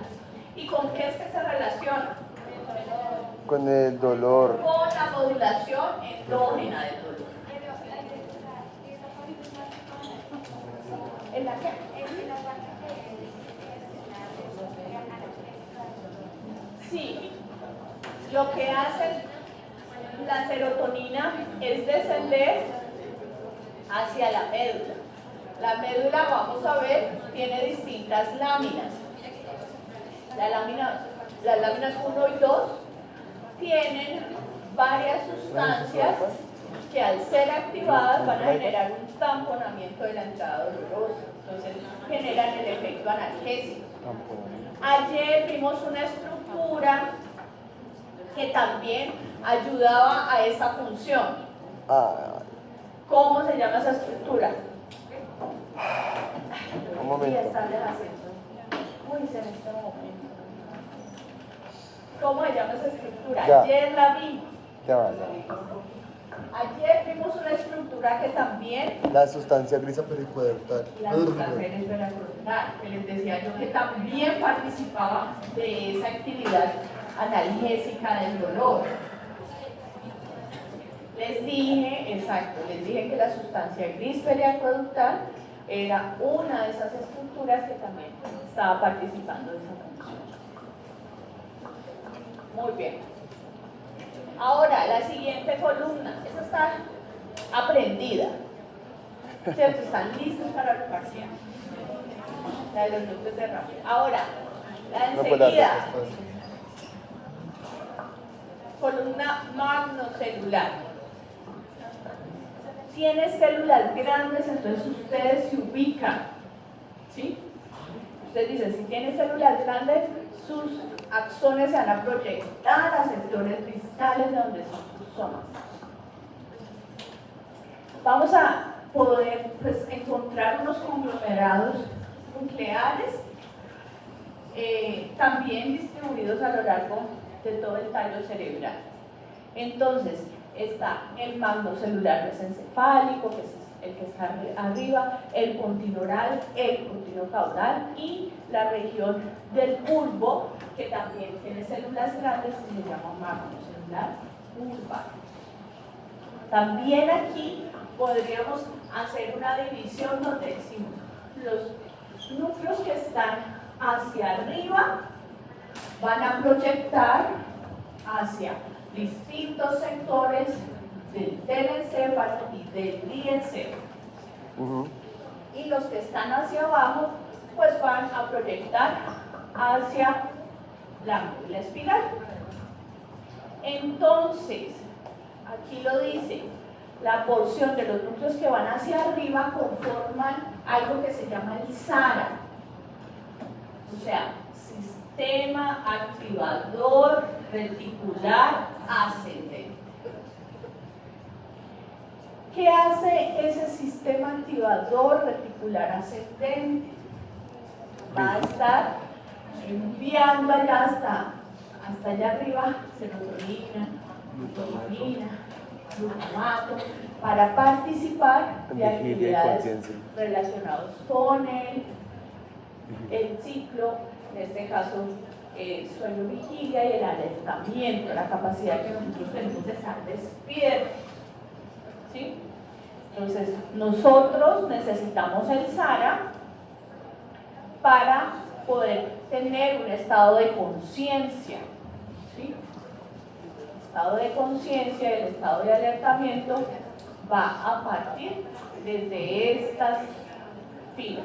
¿Y con qué es que se relaciona? Con el dolor. Con la modulación endógena del dolor. ¿En la qué? Sí, lo que hace la serotonina es descender hacia la médula. La médula, vamos a ver, tiene distintas láminas. Las láminas 1 y 2 tienen varias sustancias que al ser activadas van a generar un tamponamiento de la entrada dolorosa. Entonces generan el efecto analgésico. Ayer vimos una estructura que también ayudaba a esa función. ¿Cómo se llama esa estructura? Un momento. Uy, se me está moviendo. ¿Cómo se llama esa estructura? Ya. Ayer la vimos. Ya va. Ayer vimos una estructura que también, La sustancia grisa pericuadral. la sustancia esfera que les decía yo que también participaba de esa actividad analgésica del dolor. Les dije que la sustancia gris periacueductal era una de esas estructuras que también estaba participando de esa función. Muy bien. Ahora, la siguiente columna, esa está aprendida, ¿cierto? Están listos para el parcial. La de los núcleos de Rafe. Ahora, la No, pues la enseguida, respuesta columna magnocelular. Tiene células grandes, entonces ustedes se ubican, ¿sí? Ustedes dicen, si tiene células grandes, sus axones se van a proyectar a sectores distales de donde son sus zonas. Vamos a poder encontrar unos conglomerados nucleares también distribuidos a lo largo de todo el tallo cerebral. Entonces, está el magnocelular mesencefálico, que es el que está arriba, el pontino oral, el pontino caudal y la región del bulbo, que también tiene células grandes y se llama magnocelular bulbar. También aquí podríamos hacer una división donde decimos los núcleos que están hacia arriba van a proyectar hacia distintos sectores del telencéfalo y del diencéfalo. Y los que están hacia abajo pues van a proyectar hacia la médula espinal. Entonces, aquí lo dice, la porción de los núcleos que van hacia arriba conforman algo que se llama el SARA, o sea, sistema activador reticular ascendente. ¿Qué hace ese sistema activador reticular ascendente? Va a estar enviando allá hasta allá arriba serotonina, dopamina, glutamato, para participar de actividades relacionadas con el ciclo, en este caso sueño-vigilia y el alertamiento, la capacidad que nosotros tenemos de estar despiertos. ¿Sí? Entonces, nosotros necesitamos el SARA para poder tener un estado de conciencia. ¿Sí? El estado de conciencia y el estado de alertamiento va a partir desde estas filas.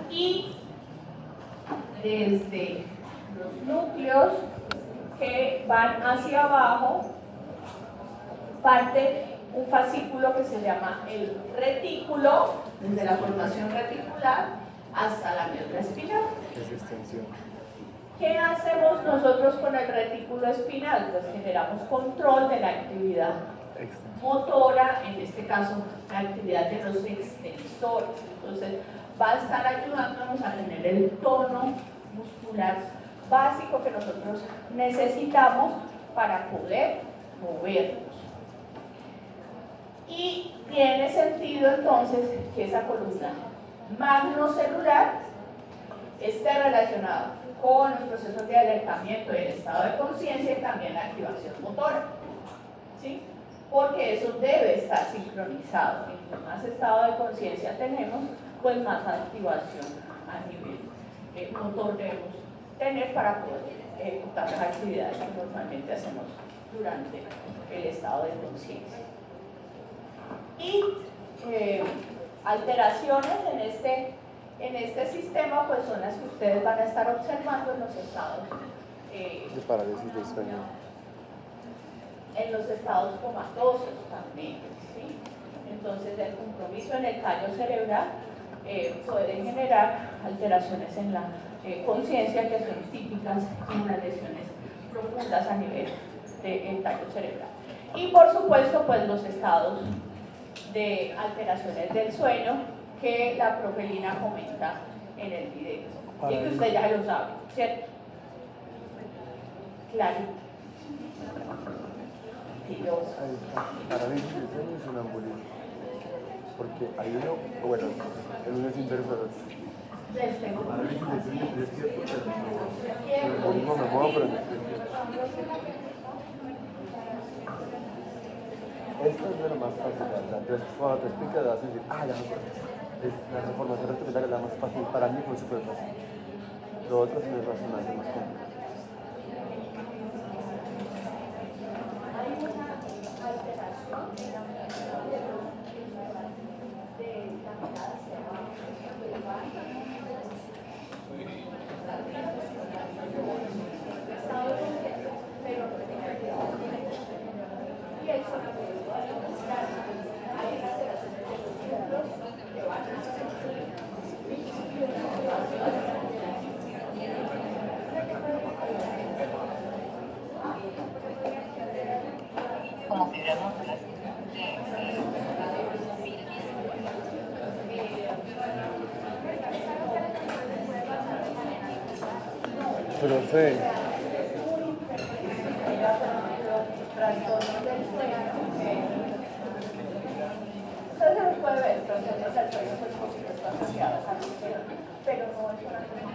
Y desde los núcleos que van hacia abajo parte un fascículo que se llama el retículo, desde la formación reticular hasta la médula espinal. Es extensión. ¿Qué hacemos nosotros con el retículo espinal? Pues generamos control de la actividad motora, en este caso la actividad de los extensores. Entonces va a estar ayudándonos a tener el tono muscular básico que nosotros necesitamos para poder movernos. Y tiene sentido entonces que esa columna magnocelular esté relacionada con los procesos de alertamiento y el estado de conciencia y también la activación motora. ¿Sí? Porque eso debe estar sincronizado. Mientras más estado de conciencia tenemos, pues más activación a nivel motor debemos tener para poder ejecutar las actividades que normalmente hacemos durante el estado de conciencia. Y alteraciones en este sistema pues son las que ustedes van a estar observando en los estados de parálisis del sueño. En los estados comatosos también, ¿sí? Entonces el compromiso en el tallo cerebral puede generar alteraciones en la conciencia que son típicas en las lesiones profundas a nivel del tallo cerebral. Y por supuesto pues los estados de alteraciones del sueño que la profelina comenta en el video y que usted ya lo sabe, ¿cierto? Claro. Parálisis del sueño y sonambulismo. Porque hay uno, bueno, el uno es inverso. Parálisis del sueño y despierto. Sonambulismo me muevo, pero no despierto. Esto es de lo más fácil, ¿verdad? Entonces, cuando te explicas, vas a decir, ya me acuerdo. La transformación reticular es la más fácil. Para mí fue súper fácil. Lo otro sí me razona, hace más complicado. Profe. Trastornos del sueño. Usted se los puede ver, trastornos del sueño, pues por supuesto asociados a pero no es una cosa.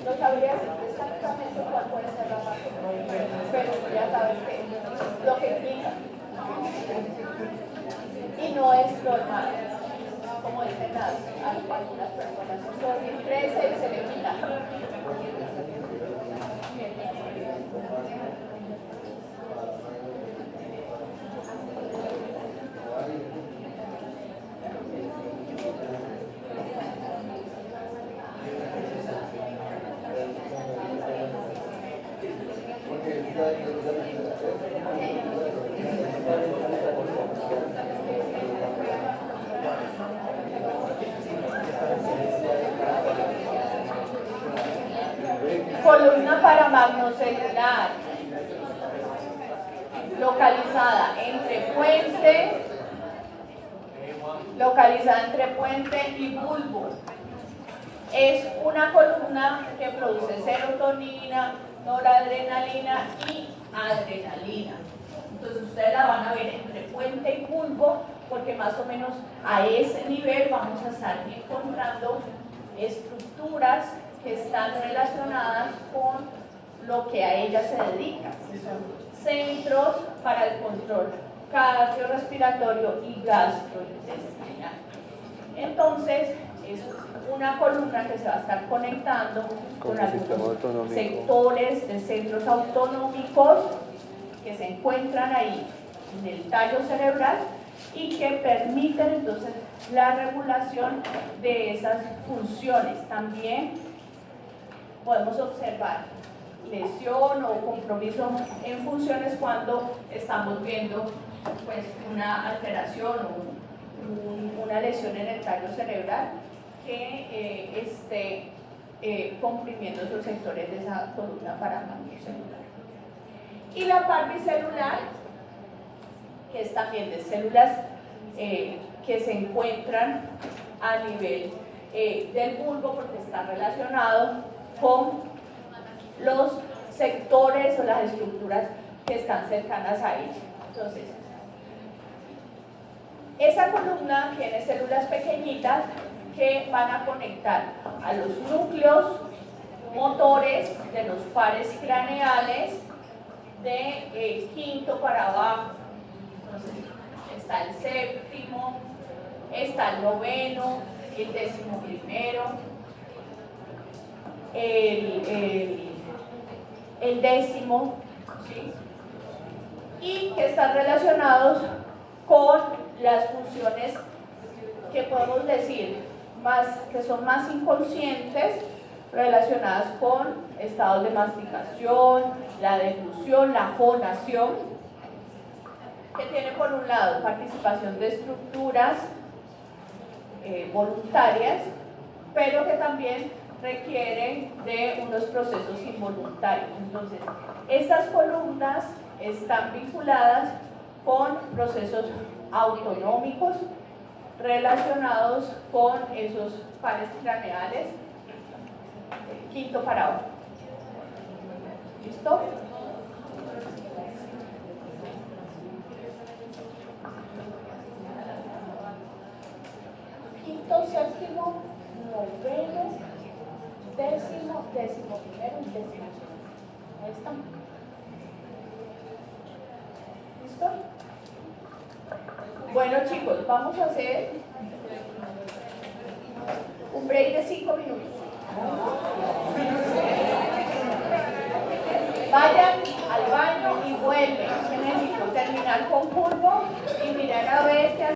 No sabría decir exactamente cuál puede ser la razón, pero ya sabes que lo que implica. Y no es normal, como dicen algunas personas, eso crece y se le quita. Columna paramagnocelular. localizada entre puente y bulbo. Es una columna que produce serotonina, noradrenalina y adrenalina. Entonces ustedes la van a ver entre puente y bulbo, porque más o menos a ese nivel vamos a estar encontrando estructuras que están relacionadas con lo que a ella se dedica, que son centros para el control cardiorrespiratorio y gastrointestinal. Entonces, es una columna que se va a estar conectando con algunos sectores de centros autonómicos que se encuentran ahí en el tallo cerebral y que permiten entonces la regulación de esas funciones. También podemos observar lesión o compromiso en funciones cuando estamos viendo pues, una alteración o una lesión en el tallo cerebral que esté comprimiendo esos sectores de esa columna celular. Y la parte bicelular, que es también de células que se encuentran a nivel del bulbo, porque está relacionado con los sectores o las estructuras que están cercanas a ella. Entonces, esa columna tiene células pequeñitas que van a conectar a los núcleos motores de los pares craneales de quinto para abajo. Entonces, está el séptimo, está el noveno, el 11º, el 10º, ¿sí? Y que están relacionados con las funciones que podemos decir que son más inconscientes, relacionadas con estados de masticación, la deglución, la fonación, que tiene por un lado participación de estructuras voluntarias, pero que también requieren de unos procesos involuntarios. Entonces, estas columnas están vinculadas con procesos autonómicos relacionados con esos pares craneales, quinto para abajo. ¿Listo? Quinto, séptimo, noveno, 10º, 11º y 12º. Ahí están. ¿Listo? Bueno, chicos, vamos a hacer un break de 5 minutos. Vayan al baño y vuelven. Necesito terminar con bulbo